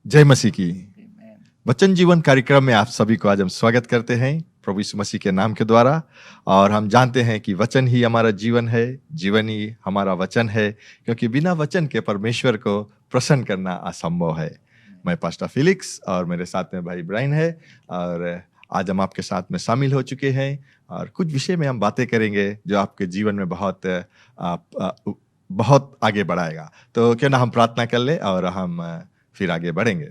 जय मसीह की। Amen. वचन जीवन कार्यक्रम में आप सभी को आज हम स्वागत करते हैं प्रभु यीशु मसीह के नाम के द्वारा। और हम जानते हैं कि वचन ही हमारा जीवन है, जीवन ही हमारा वचन है, क्योंकि बिना वचन के परमेश्वर को प्रसन्न करना असंभव है। मैं पास्टर फिलिक्स और मेरे साथ में भाई ब्राइन है, और आज हम आपके साथ में शामिल हो चुके हैं और कुछ विषय में हम बातें करेंगे जो आपके जीवन में बहुत आगे बढ़ाएगा। तो क्यों ना हम प्रार्थना कर ले और हम फिर आगे बढ़ेंगे।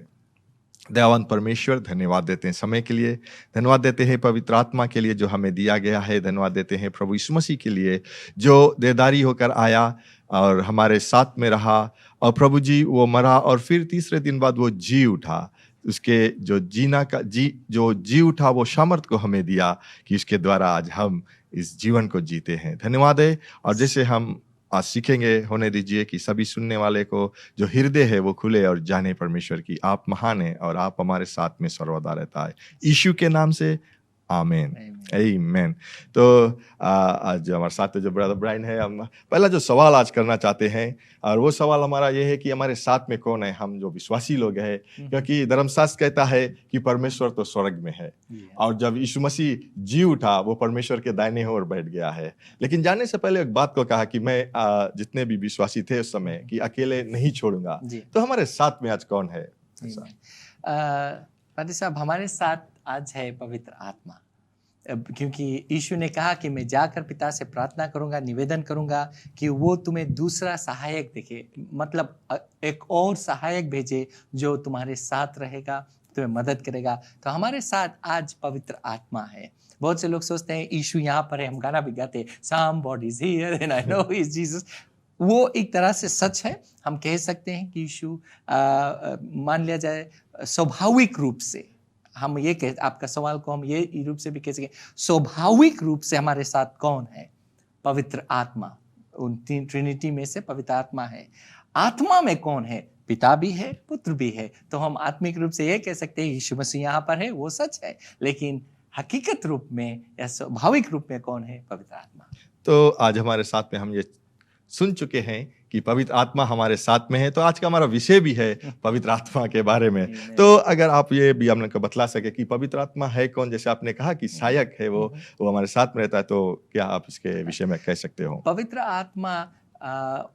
दयावान परमेश्वर, धन्यवाद देते हैं समय के लिए, धन्यवाद देते हैं पवित्र आत्मा के लिए जो हमें दिया गया है, धन्यवाद देते हैं प्रभु यीशु मसीह के लिए जो देहधारी होकर आया और हमारे साथ में रहा। और प्रभु जी वो मरा और फिर तीसरे दिन बाद वो जी उठा। उसके जो जी उठा वो सामर्थ को हमें दिया कि इसके द्वारा आज हम इस जीवन को जीते हैं। धन्यवाद है। और जैसे हम आज सीखेंगे, होने दीजिए कि सभी सुनने वाले को जो हृदय है वो खुले और जाने परमेश्वर की आप महान है और आप हमारे साथ में सर्वदा रहता है। यीशु के नाम से आमीन, आमीन। तो आज हमारे साथ जो ब्रदर ब्राइन है, हम पहला जो सवाल आज करना चाहते हैं और वो सवाल हमारा ये है कि हमारे साथ में कौन है, हम जो विश्वासी लोग हैं। क्योंकि धर्मशास्त्र कहता है कि परमेश्वर तो स्वर्ग में है और जब यीशु मसीह जी उठा वो परमेश्वर के दाहिने ओर बैठ गया है। लेकिन जाने से पहले एक बात को कहा कि मैं जितने भी विश्वासी थे उस समय कि अकेले नहीं छोड़ूंगा। तो हमारे साथ में आज कौन है? पादी साहब, हमारे साथ आज है पवित्र आत्मा, क्योंकि यीशु ने कहा कि मैं जाकर पिता से प्रार्थना करूंगा, निवेदन करूंगा कि वो तुम्हें दूसरा सहायक देखे, मतलब एक और सहायक भेजे जो तुम्हारे साथ रहेगा, तुम्हें मदद करेगा। तो हमारे साथ आज पवित्र आत्मा है। बहुत से लोग सोचते हैं यीशु यहाँ पर है, हम गाना भी गाते हैं, somebody is here and I know he is Jesus। वो एक तरह से सच है। हम कह सकते हैं कि यीशु मान लिया जाए स्वाभाविक रूप से, हम ये कह, आपका सवाल को हम ये रूप से भी कह सकें, स्वाभाविक रूप से हमारे साथ कौन है? पवित्र आत्मा। उन तीन ट्रिनिटी में से पवित्र आत्मा है। आत्मा में कौन है? पिता भी है, पुत्र भी है। तो हम आत्मिक रूप से ये कह सकते हैं यीशु मसीह यहाँ पर है, वो सच है। लेकिन हकीकत रूप में या स्वाभाविक रूप में कौन है? पवित्र आत्मा। तो आज हमारे साथ में हम ये सुन चुके हैं कि पवित्र आत्मा हमारे साथ में है। तो आज का हमारा विषय भी है पवित्र आत्मा के बारे में। तो अगर आप ये भी हम लोग को बतला सके कि पवित्र आत्मा है कौन, जैसे आपने कहा कि सहायक है, वो हमारे साथ में रहता है, तो क्या आप इसके विषय में कह सकते हो? पवित्र आत्मा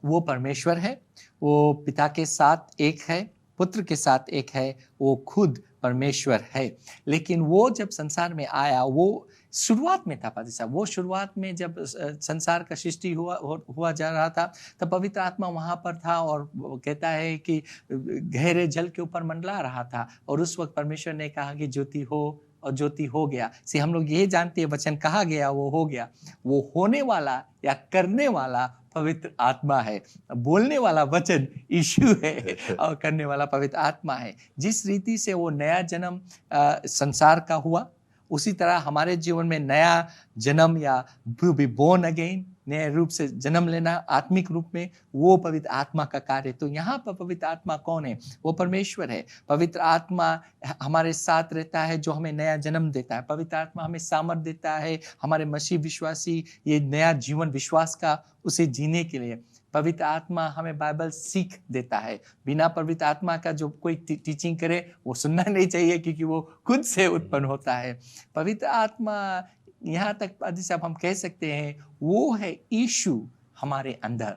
वो परमेश्वर है, वो पिता के साथ एक है, पुत्र के साथ एक है, वो खुद परमेश्वर है। लेकिन वो जब संसार में आया, वो शुरुआत में था पादी साहब, वो शुरुआत में जब संसार का सृष्टि हुआ जा रहा था, तब पवित्र आत्मा वहाँ पर था और कहता है कि गहरे जल के ऊपर मंडला रहा था। और उस वक्त परमेश्वर ने कहा कि ज्योति हो, और ज्योति हो गया। से हम लोग ये जानते हैं, वचन कहा गया वो हो गया। वो होने वाला या करने वाला पवित्र आत्मा है। बोलने वाला वचन यीशु है और करने वाला पवित्र आत्मा है। जिस रीति से वो नया जन्म संसार का हुआ, उसी तरह हमारे जीवन में नया जन्म या बी बोर्न अगेन, नए रूप से जन्म लेना आत्मिक रूप में, वो पवित्र आत्मा का कार्य। तो यहाँ पर पवित्र आत्मा कौन है? वो परमेश्वर है। पवित्र आत्मा हमारे साथ रहता है, जो हमें नया जन्म देता है। पवित्र आत्मा हमें सामर्थ देता है, हमारे मसीह विश्वासी ये नया जीवन विश्वास का उसे जीने के लिए। पवित्र आत्मा हमें बाइबल सीख देता है। बिना पवित्र आत्मा का जो कोई टीचिंग करे वो सुनना नहीं चाहिए, क्योंकि वो खुद से उत्पन्न होता है। पवित्र आत्मा, यहाँ तक पादी साहब हम कह सकते हैं, वो है यीशु हमारे अंदर।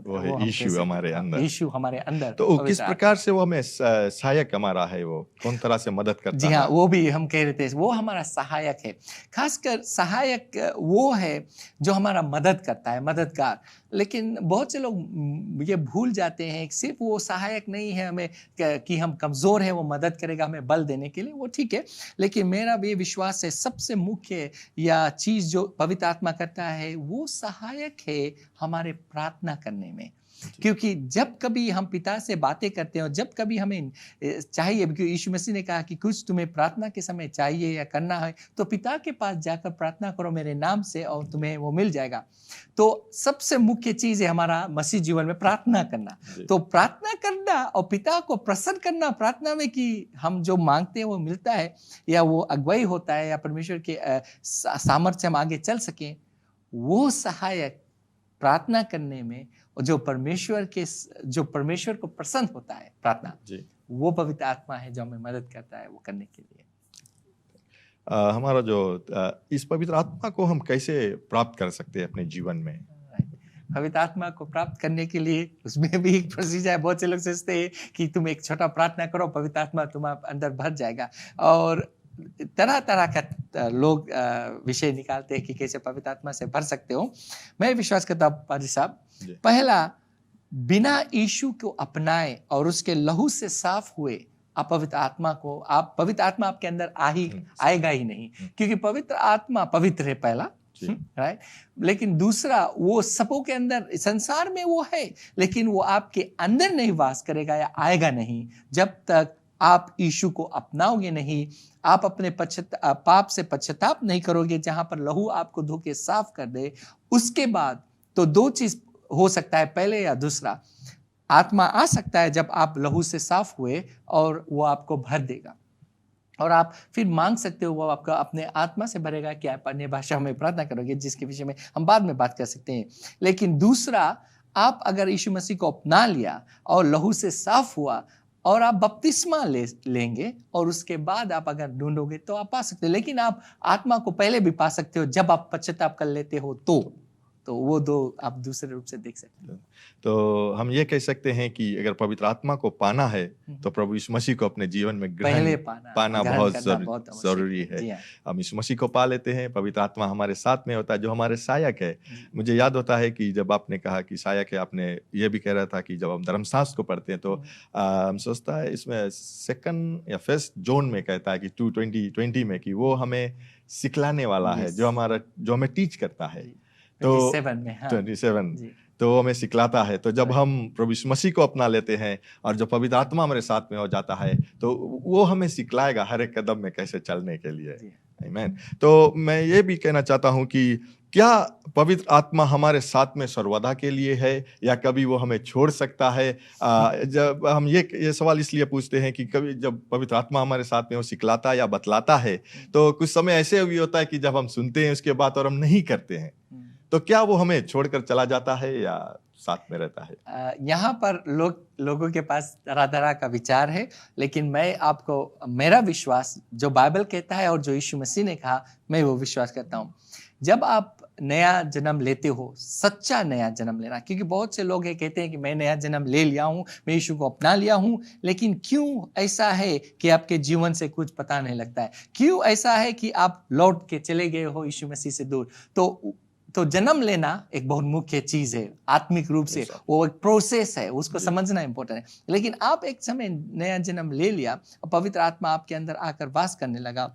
वो है यीशु हमारे अंदर। यीशु हमारे अंदर। तो किस प्रकार से वो हमें सहायक हमारा है, वो कौन तरह से मदद करता है? जी हाँ, वो भी हम कह रहे थे, वो हमारा सहायक है। खासकर सहायक वो है जो हमारा मदद करता है, मददगार। लेकिन बहुत से लोग ये भूल जाते हैं, सिर्फ वो सहायक नहीं है हमें कि हम कमज़ोर हैं, वो मदद करेगा हमें बल देने के लिए, वो ठीक है। लेकिन मेरा भी विश्वास है सबसे मुख्य या चीज़ जो पवित्र आत्मा करता है, वो सहायक है हमारे प्रार्थना करने में। क्योंकि जब कभी हम पिता से बातें करते हैं और जब कभी हमें चाहिए, क्योंकि यीशु मसीह ने कहा कि कुछ तुम्हें प्रार्थना के समय चाहिए या करना है तो पिता के पास जाकर प्रार्थना करो मेरे नाम से और तुम्हें वो मिल जाएगा। तो सबसे मुख्य चीज़ है हमारा मसीह जीवन में प्रार्थना करना। तो प्रार्थना करना और पिता को प्रसन्न करना प्रार्थना में कि हम जो मांगते हैं वो मिलता है या वो अगुवाई होता है या परमेश्वर के सामर्थ्य से हम आगे चल सकें, वो सहायक प्रार्थना करने में जो परमेश्वर को प्रसन्न होता है प्रार्थना, जी। वो पवित्र आत्मा है जो हमें मदद करता है वो करने के लिए। हमारा जो इस पवित्र आत्मा को हम कैसे प्राप्त कर सकते हैं अपने जीवन में? पवित्र आत्मा को प्राप्त करने के लिए उसमें भी एक प्रोसीजर है। बहुत से लोग सोचते हैं कि तुम एक छोटा प्रार्थना करो, पवित्र आत्मा तुम्हारे अंदर भर जाएगा, और तरह तरह का लोग विषय निकालते हैं कि कैसे पवित्र आत्मा से भर सकते हो। मैं विश्वास करता हूँ पाजी साहब, पहला, बिना यीशु को अपनाए और उसके लहू से साफ हुए आप पवित्र आत्मा आपके अंदर आएगा ही नहीं, क्योंकि पवित्र आत्मा पवित्र है पहला, राइट। लेकिन दूसरा, वो सबों के अंदर संसार में वो है, लेकिन वो आपके अंदर नहीं वास करेगा या आएगा नहीं जब तक आप यीशु को अपनाओगे नहीं, आप अपने पाप से पश्चाताप नहीं करोगे, जहां पर लहू आपको धो के साफ कर दे। उसके बाद तो दो चीज हो सकता है, पहले या दूसरा, आत्मा आ सकता है जब आप लहू से साफ हुए और वो आपको भर देगा, और आप फिर मांग सकते हो, वो आपका अपने आत्मा से भरेगा कि आप अन्य भाषा में प्रार्थना करोगे, जिसके विषय में हम बाद में बात कर सकते हैं। लेकिन दूसरा, आप अगर यीशु मसीह को अपना लिया और लहू से साफ हुआ और आप बपतिस्मा लेंगे, और उसके बाद आप अगर ढूंढोगे तो आप पा सकते हो। लेकिन आप आत्मा को पहले भी पा सकते हो जब आप पश्चाताप कर लेते हो, तो वो दो आप दूसरे रूप से देख सकते हो। तो हम ये कह सकते हैं कि अगर पवित्र आत्मा को पाना है तो प्रभु यीशु मसीह को अपने जीवन में पहले पाना बहुत जरूरी है। हम यीशु मसीह को पा लेते हैं, पवित्र आत्मा हमारे साथ में होता है जो हमारे सहायक है। मुझे याद होता है कि जब आपने कहा कि सहायक है, आपने ये भी कह रहा था कि जब हम धर्मशास्त्र को पढ़ते हैं तो हम सोचता है इसमें सेकंड या फर्स्ट जोन में कहता है कि 2:20 में कि वो हमें सिखलाने वाला है, जो हमें टीच करता है। तो 27 तो हमें सिखलाता है। तो जब हम प्रभु यीशु मसीह को अपना लेते हैं और जब पवित्र आत्मा हमारे साथ में हो जाता है तो वो हमें सिखलाएगा हर एक कदम में कैसे चलने के लिए। आमीन। तो मैं ये भी कहना चाहता हूँ कि क्या पवित्र आत्मा हमारे साथ में सर्वदा के लिए है या कभी वो हमें छोड़ सकता है? जब हम ये सवाल इसलिए पूछते हैं कि कभी जब पवित्र आत्मा हमारे साथ में वो सिखलाता या बतलाता है तो कुछ समय ऐसे भी होता है कि जब हम सुनते हैं उसके बाद और हम नहीं करते हैं, तो क्या वो हमें छोड़कर चला जाता है या साथ में रहता है? यहाँ पर लोगों के पास तरह तरह का विचार है, लेकिन मैं आपको मेरा विश्वास जो बाइबल कहता है और जो यीशु मसीह ने कहा, मैं वो विश्वास करता हूँ। जब आप नया जन्म लेते हो, सच्चा नया जन्म लेना, क्योंकि बहुत से लोग कहते हैं कि मैं नया जन्म ले लिया हूँ, मैं यीशु को अपना लिया हूँ, लेकिन क्यों ऐसा है कि आपके जीवन से कुछ पता नहीं लगता है? क्यों ऐसा है कि आप लौट के चले गए हो यीशु मसीह से दूर? तो जन्म लेना एक बहुत मुख्य चीज है, आत्मिक रूप से वो एक प्रोसेस है, उसको समझना इंपॉर्टेंट है। लेकिन आप एक समय नया जन्म ले लिया और पवित्र आत्मा आपके अंदर आकर वास करने लगा,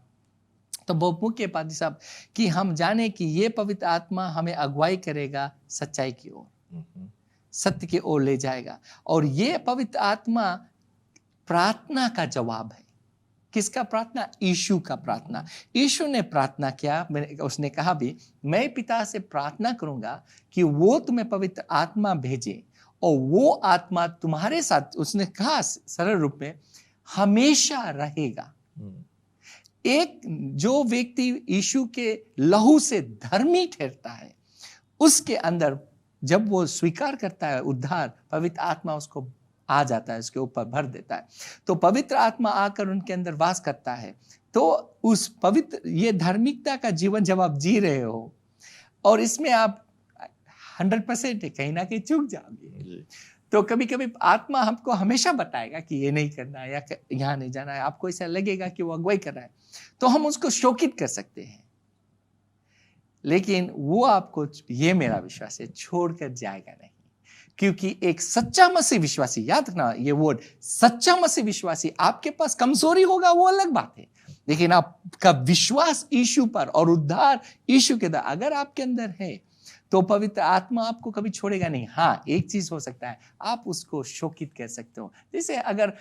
तो बहुत मुख्य पादी साहब कि हम जाने कि ये पवित्र आत्मा हमें अगुवाई करेगा सच्चाई की ओर, सत्य की ओर ले जाएगा। और ये पवित्र आत्मा प्रार्थना का जवाब है। किसका प्रार्थना? यीशु का प्रार्थना। यीशु ने प्रार्थना किया, उसने कहा भी, मैं पिता से प्रार्थना करूंगा कि वो तुम्हें पवित्र आत्मा भेजे और वो आत्मा तुम्हारे साथ, उसने कहा सरल रूप में, हमेशा रहेगा। एक जो व्यक्ति यीशु के लहू से धर्मी ठहरता है, उसके अंदर जब वो स्वीकार करता है उद्धार, पवित्र आत्मा उसको आ जाता है, उसके ऊपर भर देता है। तो पवित्र आत्मा आकर उनके अंदर वास करता है। तो उस पवित्र ये धार्मिकता का जीवन जब आप जी रहे हो और इसमें आप 100% कहीं ना कहीं चूक जाओगे, तो कभी कभी आत्मा हमको हमेशा बताएगा कि ये नहीं करना है या यहाँ नहीं जाना है। आपको ऐसा लगेगा कि वो अगुवाई कर रहा है, तो हम उसको शोकित कर सकते हैं, लेकिन वो आपको, ये मेरा विश्वास है, छोड़कर जाएगा नहीं। क्योंकि एक सच्चा मसीह विश्वासी, याद रखना ये वर्ड, सच्चा मसीह विश्वासी, आपके पास कमजोरी होगा वो अलग बात है, लेकिन आपका विश्वास यीशु पर और उद्धार यीशु के द्वारा अगर आपके अंदर है तो पवित्र आत्मा आपको कभी छोड़ेगा नहीं। हाँ, एक चीज हो सकता है, आप उसको शोकित कर सकते हो। जैसे अगर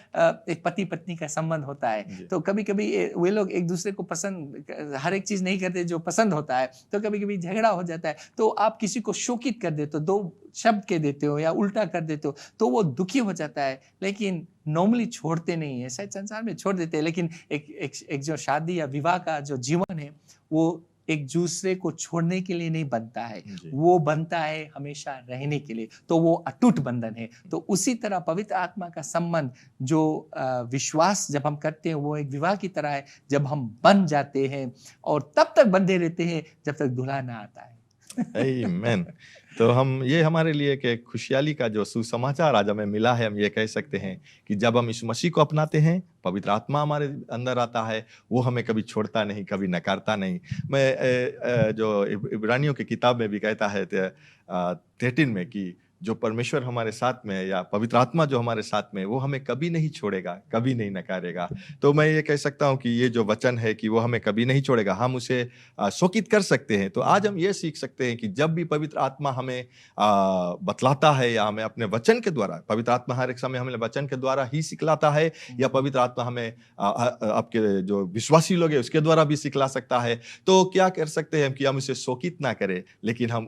एक पति पत्नी का संबंध होता है तो कभी कभी वे लोग एक दूसरे को पसंद, हर एक चीज नहीं करते जो पसंद होता है, तो कभी कभी झगड़ा हो जाता है, तो आप किसी को शोकित कर देते हो, दो शब्द के देते हो या उल्टा कर देते हो, तो वो दुखी हो जाता है, लेकिन नॉर्मली छोड़ते नहीं है। शायद संसार में छोड़ देते हैं, लेकिन एक जो शादी या विवाह का जो जीवन है वो एक दूसरे को छोड़ने के लिए नहीं बनता है, जी। वो बनता है हमेशा रहने के लिए, तो वो अटूट बंधन है। तो उसी तरह पवित्र आत्मा का संबंध जो विश्वास जब हम करते हैं वो एक विवाह की तरह है, जब हम बन जाते हैं और तब तक बंधे रहते हैं जब तक दूल्हा ना आता है। आमीन। तो हम ये हमारे लिए एक खुशहाली का जो सुसमाचार आज हमें मिला है, हम ये कह सकते हैं कि जब हम यीशु मसीह को अपनाते हैं, पवित्र आत्मा हमारे अंदर आता है, वो हमें कभी छोड़ता नहीं, कभी नकारता नहीं। मैं जो इब्रानियों की किताब में भी कहता है 13 में कि जो परमेश्वर हमारे साथ में है या पवित्र आत्मा जो हमारे साथ में है, वो हमें कभी नहीं छोड़ेगा, कभी नहीं नकारेगा। तो मैं ये कह सकता हूँ कि ये जो वचन है कि वो हमें कभी नहीं छोड़ेगा, हम उसे शोकित कर सकते हैं। तो आज हम ये सीख सकते हैं कि जब भी पवित्र आत्मा हमें बतलाता है या हमें अपने वचन के द्वारा, पवित्र आत्मा हर एक समय हमें वचन के द्वारा ही सिखलाता है या पवित्र आत्मा हमें आपके जो विश्वासी लोग हैं उसके द्वारा भी सिखला सकता है। तो क्या कर सकते हैं हम कि हम उसे शोकित ना करें, लेकिन हम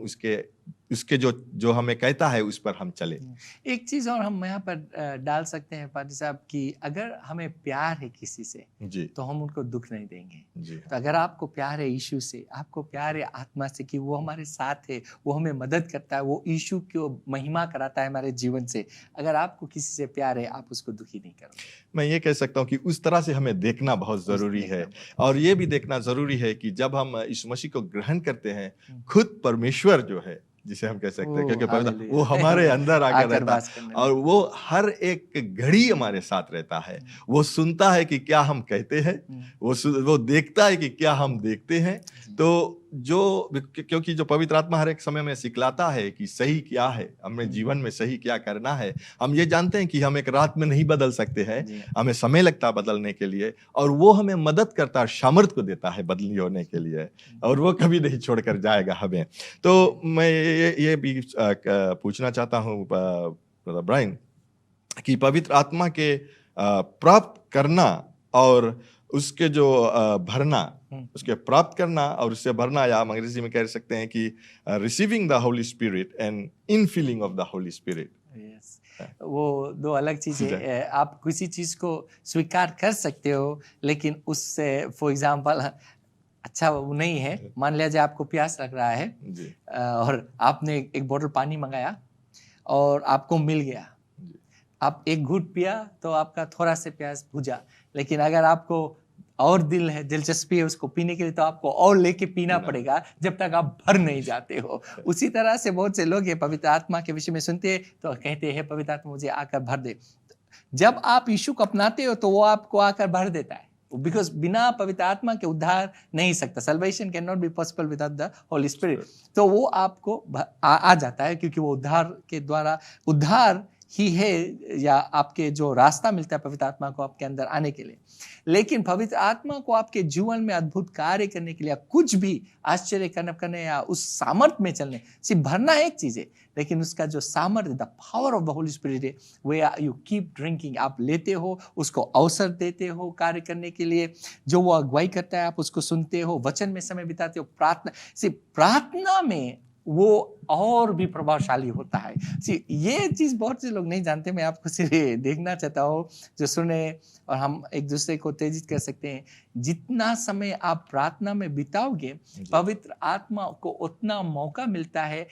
उसके जो हमें कहता है उस पर हम चले। एक चीज और हम यहाँ पर डाल सकते हैं पादी साहब कि अगर हमें प्यार है किसी से जी तो हम उनको दुख नहीं देंगे। जी तो अगर आपको प्यार है यीशु से, आपको प्यार है आत्मा से कि वो हमारे साथ है, वो हमें मदद करता है, वो यीशु को महिमा कराता है हमारे जीवन से, अगर आपको किसी से प्यार है आप उसको दुखी नहीं करोगे। मैं ये कह सकता हूँ कि उस तरह से हमें देखना बहुत ज़रूरी है। और ये भी देखना ज़रूरी है कि जब हम यीशु मसीह को ग्रहण करते हैं, खुद परमेश्वर जो है, जिसे हम कह सकते हैं, क्योंकि पवित्र वो हमारे अंदर आकर रहता है और वो हर एक घड़ी हमारे साथ रहता है। वो सुनता है कि क्या हम कहते हैं, वो देखता है कि क्या हम देखते हैं। तो क्योंकि जो पवित्र आत्मा हर एक समय में सिखलाता है कि सही क्या है, हमें जीवन में सही क्या करना है। हम ये जानते हैं कि हम एक रात में नहीं बदल सकते हैं, हमें समय लगता है बदलने के लिए, और वो हमें मदद करता है, सामर्थ को देता है बदली होने के लिए, और वो कभी नहीं छोड़कर जाएगा हमें। तो मैं ये भी पूछना चाहता हूँ ब्रदर ब्रायन कि पवित्र आत्मा के प्राप्त करना और उसके जो भरना, उसके प्राप्त करना और उससे भरना, या हम अंग्रेजी में कह सकते हैं कि receiving the holy spirit and infilling of the holy spirit. वो दो अलग चीजें हैं। आप किसी चीज को स्वीकार कर सकते हो, लेकिन उससे फॉर एग्जाम्पल अच्छा वो नहीं है। मान लिया जाए आपको प्यास लग रहा है और आपने एक बोतल पानी मंगाया और आपको मिल गया, आप एक घूंट पिया तो आपका थोड़ा से प्यास बुझा, लेकिन अगर आपको और दिलचस्पी है उसको पीने के लिए तो आपको और लेके पीना पड़ेगा जब तक आप भर नहीं जाते हो। उसी तरह से बहुत से लोग ये पवित्र आत्मा के विषय में सुनते हैं तो कहते हैं पवित्र आत्मा मुझे आकर भर दे। जब आप यीशु को अपनाते हो तो वो आपको आकर भर देता है, बिकॉज बिना पवित्र आत्मा के उद्धार नहीं सकता। Salvation can not be possible without the holy spirit. तो वो आपको आ जाता है क्योंकि वो उद्धार के द्वारा उद्धार ही है, या आपके जो रास्ता मिलता है पवित्र आत्मा को आपके अंदर आने के लिए। लेकिन पवित्र आत्मा को आपके जीवन में अद्भुत कार्य करने के लिए, कुछ भी आश्चर्य करने या उस सामर्थ में चलने, सिर्फ भरना एक चीज है, लेकिन उसका जो सामर्थ्य, the power of the holy spirit है, वे यू कीप ड्रिंकिंग, आप लेते हो, उसको अवसर देते हो कार्य करने के लिए। जो वो अगुवाई करता है आप उसको सुनते हो, वचन में समय बिताते हो, प्रार्थना, सिर्फ प्रार्थना में वो और भी प्रभावशाली होता है। ये चीज बहुत से लोग नहीं जानते। मैं आपको सिर्फ देखना चाहता हूँ जो सुने, और हम एक दूसरे को उत्तेजित कर सकते हैं। जितना समय आप प्रार्थना में बिताओगे, पवित्र आत्मा को उतना मौका मिलता है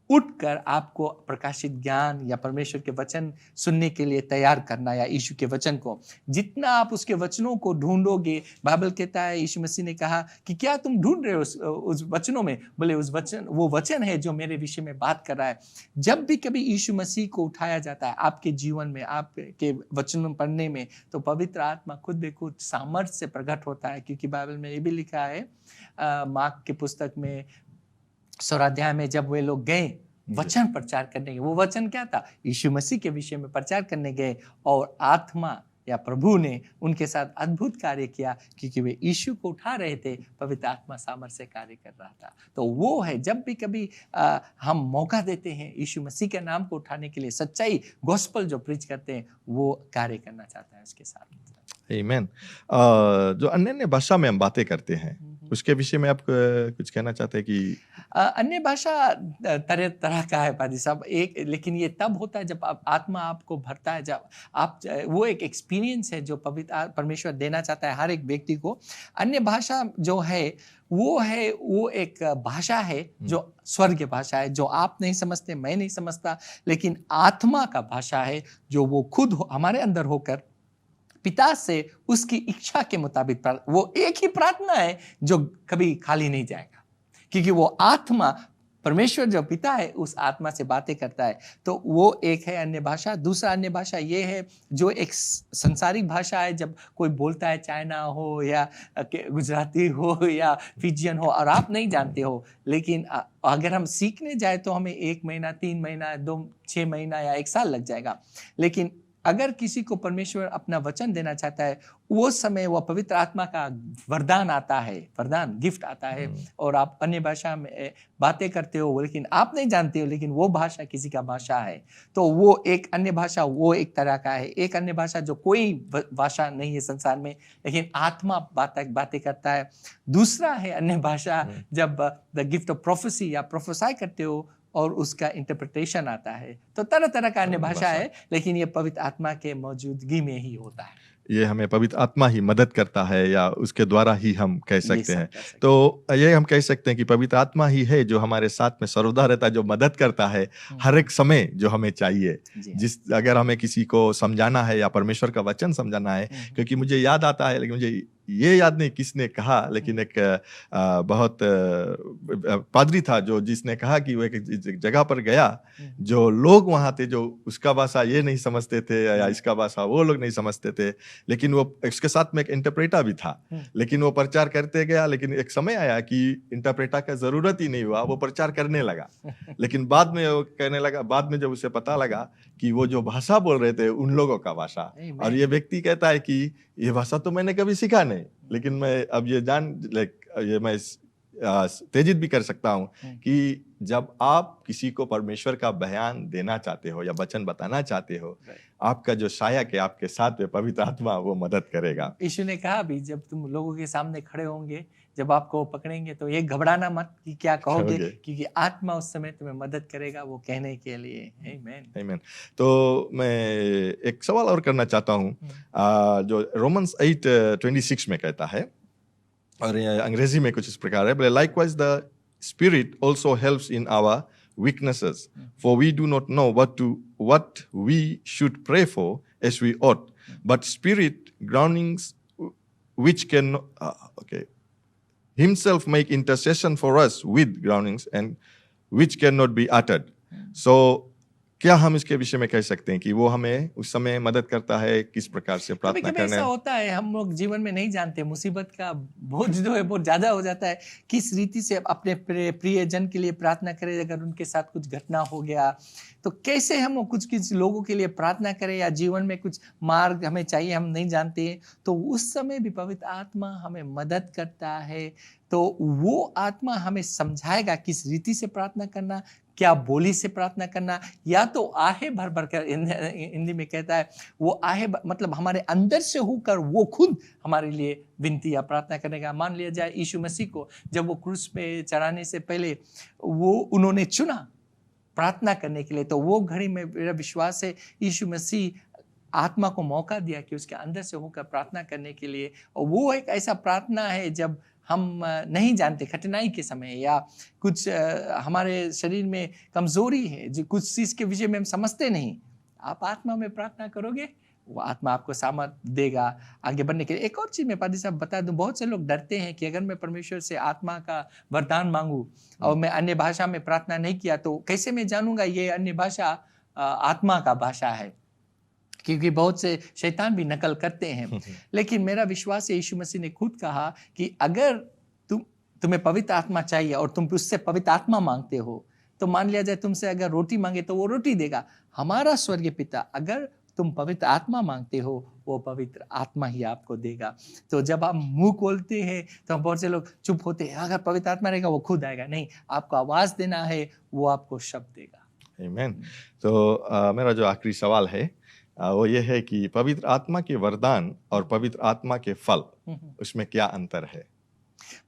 उठकर आपको प्रकाशित ज्ञान या परमेश्वर के वचन सुनने के लिए तैयार करना, या यीशु के वचन को। जितना आप उसके वचनों को ढूंढोगे, बाइबल कहता है, यीशु मसीह ने कहा कि क्या तुम ढूंढ रहे हो उस वचनों में? बोले उस वचन, वो वचन है जो मेरे विषय में बात कर रहा है। जब भी कभी यीशु मसीह को उठाया जाता है आपके जीवन में, आपके वचन पढ़ने में, तो पवित्र आत्मा खुद ब खुद सामर्थ्य से प्रकट होता है। क्योंकि बाइबल में ये भी लिखा है, मार्क की पुस्तक में 16 अध्याय में, जब वे लोग गए वचन प्रचार करने, वो वचन क्या था? यीशु मसीह के विषय में प्रचार करने गए, और आत्मा या प्रभु ने उनके साथ अद्भुत कार्य किया क्योंकि वे यीशु को उठा रहे थे। पवित्र आत्मा सामर्थ्य से कार्य कर रहा था। तो वो है, जब भी कभी हम मौका देते हैं यीशु मसीह के नाम को उठाने के लिए, सच्चाई गॉस्पेल जो प्रीच करते हैं, वो कार्य करना चाहता है उसके साथ। आमीन। जो अन्य भाषा में हम बातें करते हैं, उसके विषय में आप कुछ कहना चाहते हैं कि अन्य भाषा तरह तरह का है पादी साहब, एक लेकिन ये तब होता है जब आत्मा आपको भरता है, जब आप वो एक एक्सपीरियंस है जो पवित्र परमेश्वर देना चाहता है हर एक व्यक्ति को। अन्य भाषा जो है वो एक भाषा है जो स्वर्ग की भाषा है, जो आप नहीं समझते, मैं नहीं समझता, लेकिन आत्मा का भाषा है जो वो खुद हमारे अंदर होकर पिता से उसकी इच्छा के मुताबिक वो एक ही प्रार्थना है जो कभी खाली नहीं जाएगा, क्योंकि वो आत्मा परमेश्वर जो पिता है उस आत्मा से बातें करता है। तो वो एक है अन्य भाषा। दूसरा अन्य भाषा ये है जो एक संसारिक भाषा है, जब कोई बोलता है, चाइना हो या गुजराती हो या फिजियन हो और आप नहीं जानते हो, लेकिन अगर हम सीखने जाए तो हमें 1 महीना, 3 महीना, 6 महीना या 1 साल लग जाएगा। लेकिन अगर किसी को परमेश्वर अपना वचन देना चाहता है, वो समय वो पवित्र आत्मा का वरदान आता है, वरदान गिफ्ट आता है, और आप अन्य भाषा में बातें करते हो लेकिन आप नहीं जानते हो, लेकिन वो भाषा किसी का भाषा है। तो वो एक अन्य भाषा, वो एक तरह का है। एक अन्य भाषा जो कोई भाषा नहीं है संसार में, लेकिन आत्मा बातें करता है। दूसरा है अन्य भाषा जब द गिफ्ट ऑफ प्रोफेसी या प्रोफेसाई करते हो और उसका इंटरप्रिटेशन आता है। तो तरह तरह का अन्य भाषा है, लेकिन ये पवित्र आत्मा के मौजूदगी में ही होता है। ये हमें पवित्र आत्मा ही मदद करता है या उसके द्वारा ही हम कह सकते हैं। तो ये हम कह सकते हैं कि पवित्र आत्मा ही है जो हमारे साथ में सर्वदा रहता है, जो मदद करता है हर एक समय जो हमें चाहिए। अगर हमें किसी को समझाना है या परमेश्वर का वचन समझाना है, क्योंकि मुझे याद आता है, लेकिन मुझे ये याद नहीं किसने कहा, लेकिन एक बहुत पादरी था जो जिसने कहा कि वो एक जगह पर गया, जो लोग वहाँ थे जो उसका भाषा ये नहीं समझते थे या इसका भाषा वो लोग नहीं समझते थे, लेकिन वो उसके साथ में एक इंटरप्रेटर भी था, लेकिन वो प्रचार करते गया। लेकिन एक समय आया कि इंटरप्रेटर का जरूरत ही नहीं हुआ, वो प्रचार करने लगा। लेकिन बाद में वो कहने लगा, बाद में जब उसे पता लगा कि वो जो भाषा बोल रहे थे उन लोगों का भाषा, और ये व्यक्ति कहता है कि ये भाषा तो मैंने कभी सीखा नहीं, लेकिन मैं अब ये मैं तेजित भी कर सकता हूँ कि जब आप किसी को परमेश्वर का बयान देना चाहते हो या वचन बताना चाहते हो, आपका जो सहायक है आपके साथ में पवित्र आत्मा, वो मदद करेगा। यीशु ने कहा भी, जब तुम लोगों के सामने खड़े होंगे, जब आपको पकड़ेंगे तो ये घबराना मत कि क्या कहोगे, क्योंकि आत्मा उस समय तुम्हें मदद करेगा वो कहने के लिए। आमीन, आमीन। तो मैं एक सवाल और करना चाहता हूँ, जो रोमन्स 8:26 में कहता है, और अंग्रेजी में कुछ इस प्रकार है, likewise the spirit also helps in our weaknesses, for we do not know what we should pray for as we ought, but spirit groanings which can himself make intercession for us with groanings and which cannot be uttered. So क्या हम इसके विषय में कह सकते हैं कि वो हमें उस समय मदद करता है किस प्रकार से प्रार्थना करना है? ऐसा होता है, हम लोग जीवन में नहीं जानते, मुसीबत का बोझ जो है बहुत ज्यादा हो जाता है, किस रीति से अपने प्रियजन के लिए प्रार्थना करें। अगर उनके साथ कुछ घटना हो गया तो कैसे हम कुछ लोगों के लिए प्रार्थना करें, या जीवन में कुछ मार्ग हमें चाहिए, हम नहीं जानते हैं, तो उस समय भी पवित्र आत्मा हमें मदद करता है। तो वो आत्मा हमें समझाएगा किस रीति से प्रार्थना करना, क्या बोली से प्रार्थना करना, या तो आहे भर भर कर, हिंदी में कहता है वो आहे मतलब हमारे अंदर से होकर वो खुद हमारे लिए विनती या प्रार्थना करेगा। मान लिया जाए यीशु मसीह को जब वो क्रूस पे चढ़ाने से पहले वो उन्होंने चुना प्रार्थना करने के लिए, तो वो घड़ी में मेरा विश्वास है यीशु मसीह आत्मा को मौका दिया कि उसके अंदर से होकर प्रार्थना करने के लिए। और वो एक ऐसा प्रार्थना है जब हम नहीं जानते, कठिनाई के समय, या कुछ हमारे शरीर में कमजोरी है, जो कुछ चीज के विषय में हम समझते नहीं, आप आत्मा में प्रार्थना करोगे, वो आत्मा आपको सामर्थ्य देगा आगे बढ़ने के लिए। एक और चीज मैं पादी साहब बता दूं, बहुत से लोग डरते हैं कि अगर मैं परमेश्वर से आत्मा का वरदान मांगू और मैं अन्य भाषा में प्रार्थना नहीं किया तो कैसे मैं जानूंगा ये अन्य भाषा आत्मा का भाषा है, क्योंकि बहुत से शैतान भी नकल करते हैं। लेकिन मेरा विश्वास है, यीशु मसीह ने खुद कहा कि अगर तुम्हें पवित्र आत्मा चाहिए और तुम उससे पवित्र आत्मा मांगते हो, तो मान लिया जाए तुमसे अगर रोटी मांगे तो वो रोटी देगा। हमारा स्वर्गीय पिता अगर तुम पवित्र आत्मा मांगते हो, वो पवित्र आत्मा ही आपको देगा। तो जब आप मुंह खोलते हैं तो बहुत से लोग चुप होते हैं, अगर पवित्र आत्मा रहेगा वो खुद आएगा। नहीं, आपको आवाज देना है, वो आपको शब्द देगा। आमीन। तो मेरा जो आखिरी सवाल है, वो ये है कि पवित्र आत्मा के वरदान और पवित्र आत्मा के फल, उसमें क्या अंतर है?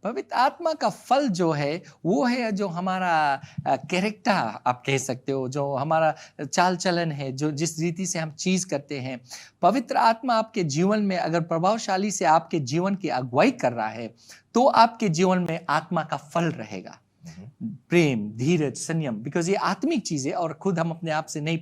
पवित्र आत्मा का फल जो है वो है जो हमारा कैरेक्टर आप कह सकते हो, जो हमारा चाल चलन है, जो जिस रीति से हम चीज करते हैं। पवित्र आत्मा आपके जीवन में अगर प्रभावशाली से आपके जीवन की अगुवाई कर रहा है तो आपके जीवन में आत्मा का फल रहेगा। प्रेम, धीरज, संयम, बिकॉज ये आत्मिक चीज है और खुद हम अपने आप से नहीं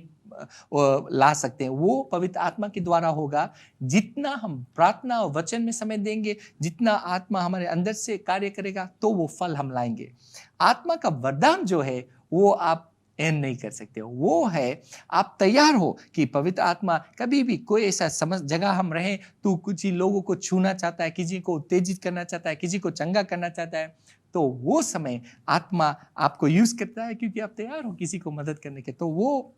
ला सकते हैं। वो पवित्र आत्मा के द्वारा होगा। जितना हम प्रार्थना और वचन में समय देंगे, जितना आत्मा हमारे अंदर से कार्य करेगा, तो वो फल हम लाएंगे। आत्मा का वरदान जो है वो आप एंड नहीं कर सकते हो। वो है आप तैयार हो कि पवित्र आत्मा कभी भी कोई ऐसा जगह हम रहें तो कुछ ही लोगों को छूना चाहता है, किसी को उत्तेजित करना चाहता है, किसी को चंगा करना चाहता है, तो वो समय आत्मा आपको यूज करता है क्योंकि आप तैयार हो किसी को मदद करने के। तो वो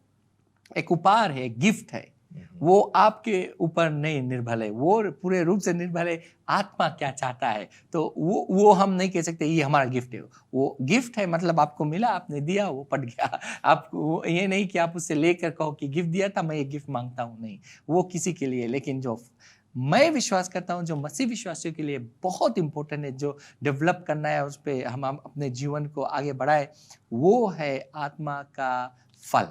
एक उपहार है, गिफ्ट है। वो आपके ऊपर नहीं निर्भर है, वो पूरे रूप से निर्भर है आत्मा क्या चाहता है। तो वो हम नहीं कह सकते ये हमारा गिफ्ट है। वो गिफ्ट है मतलब आपको मिला, आपने दिया, वो पट गया। आपको ये नहीं कि आप उससे लेकर कहो कि गिफ्ट दिया था, मैं ये गिफ्ट मांगता हूँ, नहीं, वो किसी के लिए। लेकिन जो मैं विश्वास करता हूँ, जो मसीह विश्वासियों के लिए बहुत इंपॉर्टेंट है, जो डेवलप करना है, उस पर हम अपने जीवन को आगे बढ़ाए, वो है आत्मा का फल।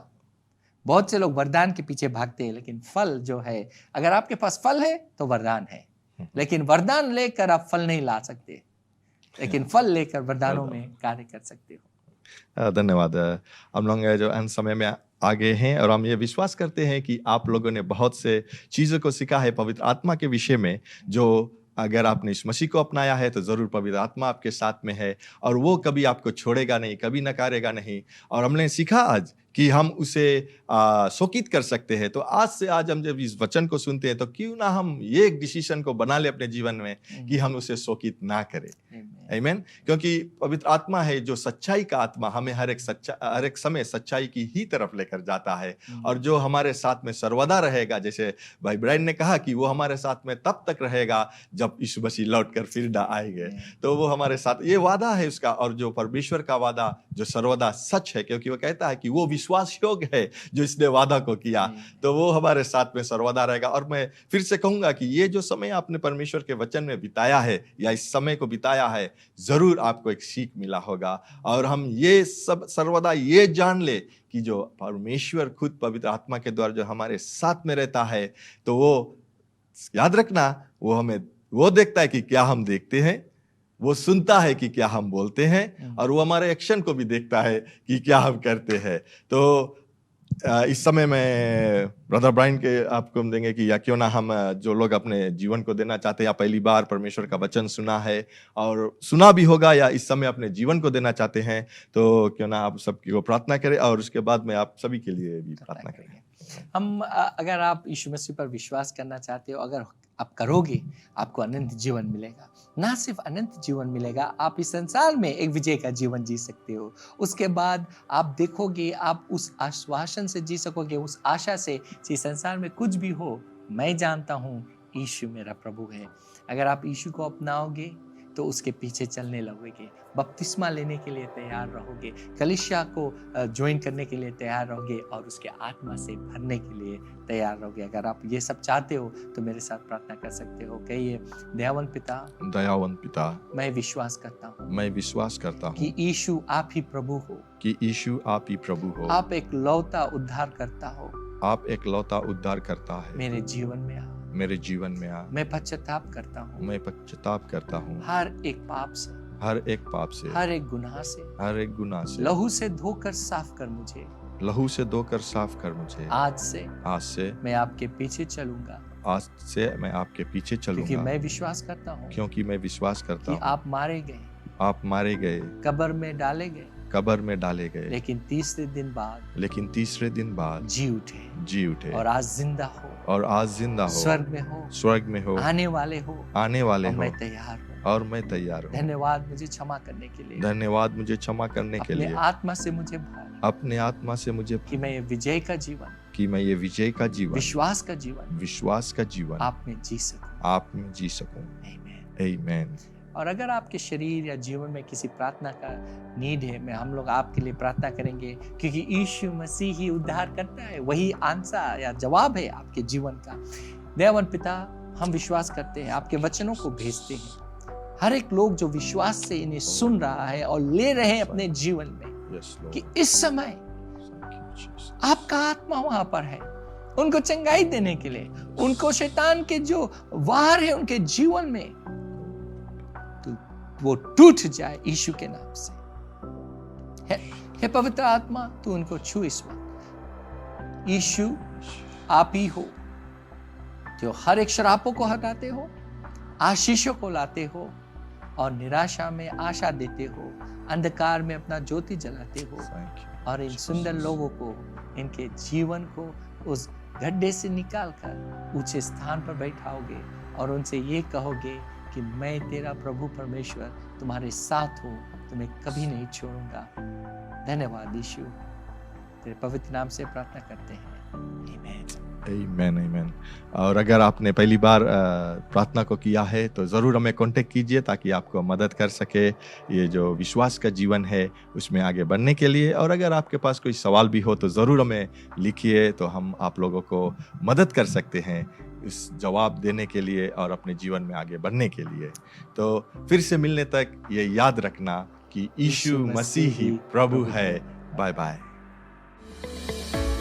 बहुत से लोग वरदान के पीछे भागते हैं, लेकिन फल जो है, अगर आपके पास फल है तो वरदान है, लेकिन वरदान लेकर आप फल नहीं ला सकते, लेकिन फल लेकर वरदानों में कार्य कर सकते हो। धन्यवाद। हम लोग जो अंत समय में आगे हैं और हम ये विश्वास करते हैं कि आप लोगों ने बहुत से चीज़ों को सीखा है पवित्र आत्मा के विषय में, जो अगर आपने इस मसीह को अपनाया है तो ज़रूर पवित्र आत्मा आपके साथ में है और वो कभी आपको छोड़ेगा नहीं, कभी नकारेगा नहीं। और हमने सीखा आज कि हम उसे शोकित कर सकते हैं। तो आज से आज हम जब इस वचन को सुनते हैं तो क्यों ना हम ये एक डिसीजन को बना ले अपने जीवन में कि हम उसे शोकित ना करें। आमीन। क्योंकि पवित्र आत्मा है जो सच्चाई का आत्मा, हमें हर एक समय सच्चाई की ही तरफ लेकर जाता है और जो हमारे साथ में सर्वदा रहेगा। जैसे भाई ब्रायन ने कहा कि वो हमारे साथ में तब तक रहेगा जब यीशु मसीह लौट कर फिर ना आएंगे। तो वो हमारे साथ, ये वादा है उसका, और जो परमेश्वर का वादा जो सर्वदा सच है, क्योंकि वो कहता है कि वो विश्वास योग्य है जो इसने वादा को किया, तो वो हमारे साथ में सर्वदा रहेगा। और मैं फिर से कहूंगा कि ये जो समय आपने परमेश्वर के वचन में बिताया है या इस समय को बिताया है, जरूर आपको एक सीख मिला होगा। और हम ये सब सर्वदा ये जान ले कि जो परमेश्वर खुद पवित्र आत्मा के द्वारा जो हमारे साथ में रहता है, तो वो याद रखना, वो हमें वो देखता है कि क्या हम देखते हैं, वो सुनता है कि क्या हम बोलते हैं, और वो हमारे एक्शन को भी देखता है कि क्या हम करते हैं। तो इस समय में ब्रदर ब्रायन के आपको हम देंगे कि या क्यों ना हम जो लोग अपने जीवन को देना चाहते हैं, या पहली बार परमेश्वर का वचन सुना है और सुना भी होगा, या इस समय अपने जीवन को देना चाहते हैं, तो क्यों ना आप सबकी को प्रार्थना करें और उसके बाद में आप सभी के लिए भी प्रार्थना करेंगे। हम अगर आप यीशु मसीह पर विश्वास करना चाहते हो, अगर आप करोगे, आपको अनंत जीवन मिलेगा। ना सिर्फ अनंत जीवन मिलेगा, आप इस संसार में एक विजय का जीवन जी सकते हो। उसके बाद आप देखोगे, आप उस आश्वासन से जी सकोगे, उस आशा से कि संसार में कुछ भी हो, मैं जानता हूँ यीशु मेरा प्रभु है। अगर आप यीशु को अपनाओगे तो उसके पीछे चलने लगोगे, बपतिस्मा लेने के लिए तैयार रहोगे, कलीसिया को ज्वाइन करने के लिए तैयार रहोगे और उसके आत्मा से भरने के लिए तैयार रहोगे। अगर आप ये सब चाहते हो तो मेरे साथ प्रार्थना कर सकते हो। कहिए, दयावान पिता, मैं विश्वास करता हूँ कि यीशु आप ही प्रभु हो, आप एक लौता उद्धार करता हो, मेरे जीवन में आ। मैं पश्चाताप करता हूँ हर एक पाप से, हर एक गुनाह से। लहू से धोकर साफ कर मुझे। आज से मैं आपके पीछे चलूंगा, क्योंकि मैं विश्वास करता हूँ कि आप मारे गए, कब्र में डाले गए, लेकिन तीसरे दिन बाद जी उठे और आज जिंदा हो, स्वर्ग में हो, आने वाले हो, और मैं तैयार हूँ। धन्यवाद मुझे क्षमा करने के लिए। अपने आत्मा से मुझे कि मैं ये विजय का जीवन, विश्वास का जीवन आप में जी सकूं। आमीन। और अगर आपके शरीर या जीवन में किसी प्रार्थना का नीड है, मैं हम लोग आपके लिए प्रार्थना करेंगे, क्योंकि यीशु मसीह ही उद्धार करता है, वही आंसर या जवाब है आपके जीवन का। दयावान पिता, हम विश्वास करते हैं, आपके वचनों को भेजते हैं, हर एक लोग जो विश्वास से इन्हें सुन रहा है और ले रहे हैं अपने जीवन में, कि इस समय आपका आत्मा वहां पर है उनको चंगाई देने के लिए, उनको शैतान के जो वार है उनके जीवन में तो वो टूट जाए यीशु के नाम से। हे पवित्र आत्मा, तू उनको छू इस वक्त। यीशु, आप ही हो जो हर एक शरापों को हटाते हो, आशीषों को लाते हो और निराशा में आशा देते हो, अंधकार में अपना ज्योति जलाते हो, और इन सुंदर लोगों को, इनके जीवन को उस गड्ढे से निकालकर ऊंचे स्थान पर बैठाओगे और उनसे ये कहोगे कि मैं तेरा प्रभु परमेश्वर तुम्हारे साथ हूँ, तुम्हें कभी नहीं छोड़ूंगा। धन्यवाद यीशु, तेरे पवित्र नाम से प्रार्थना करते हैं, आमीन आमीन। और अगर आपने पहली बार प्रार्थना को किया है तो ज़रूर हमें कांटेक्ट कीजिए ताकि आपको मदद कर सके ये जो विश्वास का जीवन है उसमें आगे बढ़ने के लिए। और अगर आपके पास कोई सवाल भी हो तो ज़रूर हमें लिखिए, तो हम आप लोगों को मदद कर सकते हैं इस जवाब देने के लिए और अपने जीवन में आगे बढ़ने के लिए। तो फिर से मिलने तक ये याद रखना कि यीशु मसीह ही प्रभु है। Bye bye.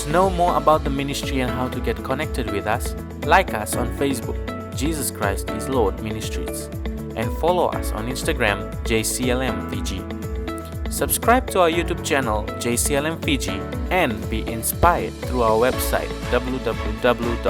To know more about the ministry and how to get connected with us, like us on Facebook, Jesus Christ is Lord Ministries, and follow us on Instagram, JCLM Fiji. Subscribe to our YouTube channel, JCLM Fiji, and be inspired through our website, www.jclm.org.